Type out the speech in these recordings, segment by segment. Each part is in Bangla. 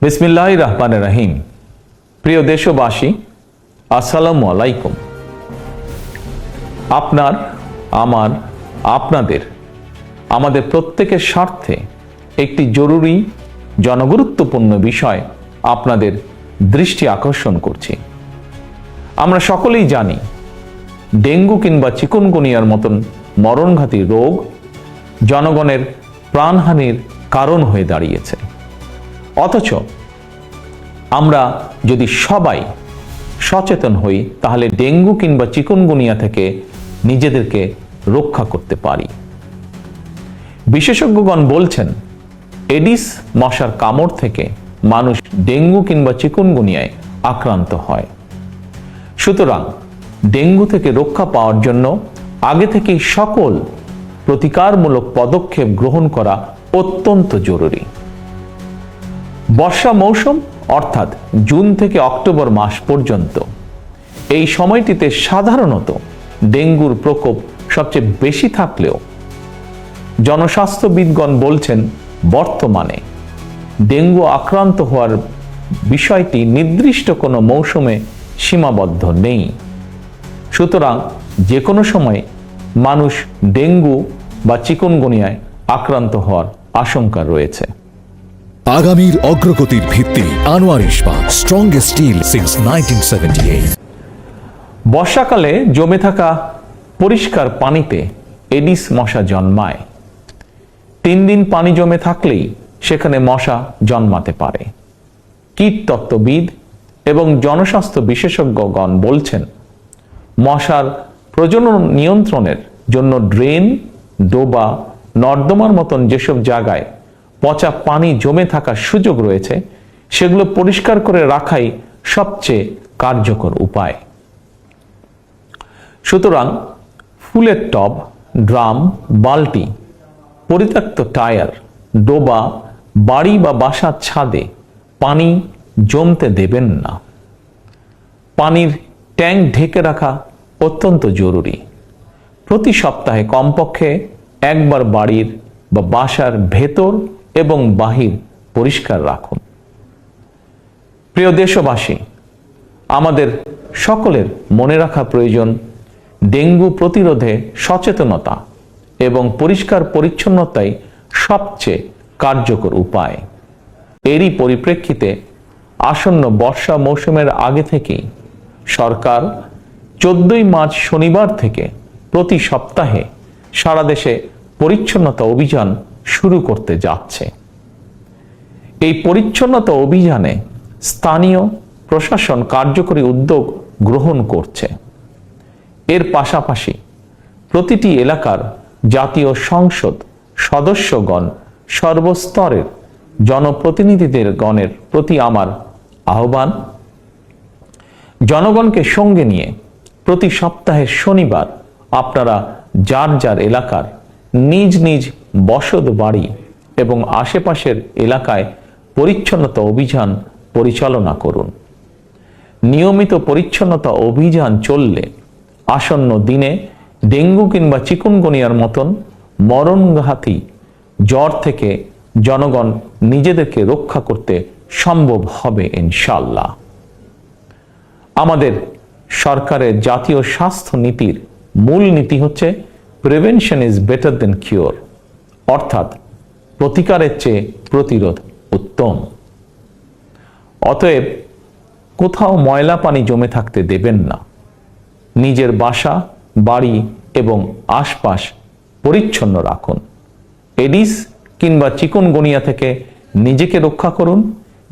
বিসমিল্লাহির রহমানির রহিম। প্রিয় দেশবাসী, আসসালামু আলাইকুম। আপনার, আমার, আপনাদের, আমাদের প্রত্যেকের স্বার্থে একটি জরুরি জনগুরুত্বপূর্ণ বিষয় আপনাদের দৃষ্টি আকর্ষণ করছি। আমরা সকলেই জানি ডেঙ্গু কিংবা চিকুনগুনিয়ার মতন মরণঘাতী রোগ জনগণের প্রাণহানির কারণ হয়ে দাঁড়িয়েছে। অথচ আমরা যদি সবাই সচেতন হই তাহলে ডেঙ্গু কিংবা চিকুনগুনিয়া থেকে নিজেদেরকে রক্ষা করতে পারি। বিশেষজ্ঞগণ বলছেন এডিস মশার কামড় থেকে মানুষ ডেঙ্গু কিংবা চিকুনগুনিয়ায় আক্রান্ত হয়। সুতরাং ডেঙ্গু থেকে রক্ষা পাওয়ার জন্য আগে থেকেই সকল প্রতিকারমূলক পদক্ষেপ গ্রহণ করা অত্যন্ত জরুরি। বর্ষা মৌসুম অর্থাৎ জুন থেকে অক্টোবর মাস পর্যন্ত এই সময়টিতে সাধারণত ডেঙ্গুর প্রকোপ সবচেয়ে বেশি থাকলেও জনস্বাস্থ্যবিদগণ বলছেন বর্তমানে ডেঙ্গু আক্রান্ত হওয়ার বিষয়টি নির্দিষ্ট কোনো মৌসুমে সীমাবদ্ধ নেই। সুতরাং যে কোনো সময় মানুষ ডেঙ্গু বা চিকুনগুনিয়ায় আক্রান্ত হওয়ার আশঙ্কা রয়েছে। আগামীর অগ্রগতির ভিত্তি আনোয়ার ইস্পাত, স্ট্রংগেস্ট স্টিল সিন্স 1978। বর্ষাকালে জমে থাকা পরিষ্কার পানিতে এডিস মশা জন্মায়। 3 দিন পানি জমে থাকলেই সেখানে মশা জন্মাতে পারে। কীটতত্ত্ববিদ এবং জনস্বাস্থ্য বিশেষজ্ঞগণ বলছেন মশার প্রজনন নিয়ন্ত্রণের জন্য ড্রেন, ডোবা, নর্দমার মতন যেসব জায়গায় পচা পানি জমে থাকার সুযোগ রয়েছে সেগুলো পরিষ্কার করে রাখাই সবচেয়ে কার্যকর উপায়। সুতরাং ফুলের টব, ড্রাম, বালতি, পরিত্যক্ত টায়ার, ডোবা, বাড়ি বা বাসার ছাদে পানি জমতে দেবেন না। পানির ট্যাঙ্ক ঢেকে রাখা অত্যন্ত জরুরি। প্রতি সপ্তাহে কমপক্ষে একবার বাড়ির বা বাসার ভেতর এবং বাহির পরিষ্কার রাখুন। প্রিয় দেশবাসী, আমাদের সকলের মনে রাখা প্রয়োজন ডেঙ্গু প্রতিরোধে সচেতনতা এবং পরিষ্কার পরিচ্ছন্নতাই সবচেয়ে কার্যকর উপায়। এরই পরিপ্রেক্ষিতে আসন্ন বর্ষা মৌসুমের আগে থেকেই সরকার 14ই মার্চ শনিবার থেকে প্রতি সপ্তাহে সারা দেশে পরিচ্ছন্নতা অভিযান শুরু করতে যাচ্ছে। এই পরিচ্ছন্নতা অভিযানে স্থানীয় প্রশাসন কার্যকরী উদ্যোগ গ্রহণ করছে। এর পাশাপাশি প্রতিটি এলাকার জাতীয় সংসদ সদস্যগণ, সর্বস্তরের জনপ্রতিনিধিদের গণের প্রতি আমার আহ্বান, জনগণকে সঙ্গে নিয়ে প্রতি সপ্তাহের শনিবার আপনারা যার যার এলাকার নিজ নিজ বসত বাড়ি এবং আশেপাশের এলাকায় পরিচ্ছন্নতা অভিযান পরিচালনা করুন। নিয়মিত পরিচ্ছন্নতা অভিযান চললে আসন্ন দিনে ডেঙ্গু কিংবা চিকুনগুনিয়ার মতন মরণঘাতী জ্বর থেকে জনগণ নিজেদেরকে রক্ষা করতে সম্ভব হবে ইনশাআল্লাহ। আমাদের সরকারের জাতীয় স্বাস্থ্য নীতির মূল নীতি হচ্ছে prevention is better then cure, অর্থাৎ প্রতিকারের চেয়ে প্রতিরোধ উত্তম। অতএব কোথাও ময়লা পানি জমে থাকতে দেবেন না। নিজের বাসা, বাড়ি এবং আশপাশ পরিচ্ছন্ন রাখুন। এডিস কিংবা চিকুনগুনিয়া থেকে নিজেকে রক্ষা করুন,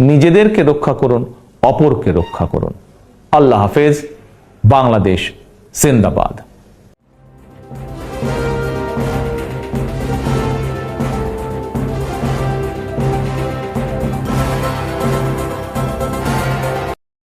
নিজেদেরকে রক্ষা করুন, অপরকে রক্ষা করুন। আল্লাহ হাফেজ। বাংলাদেশ জিন্দাবাদ।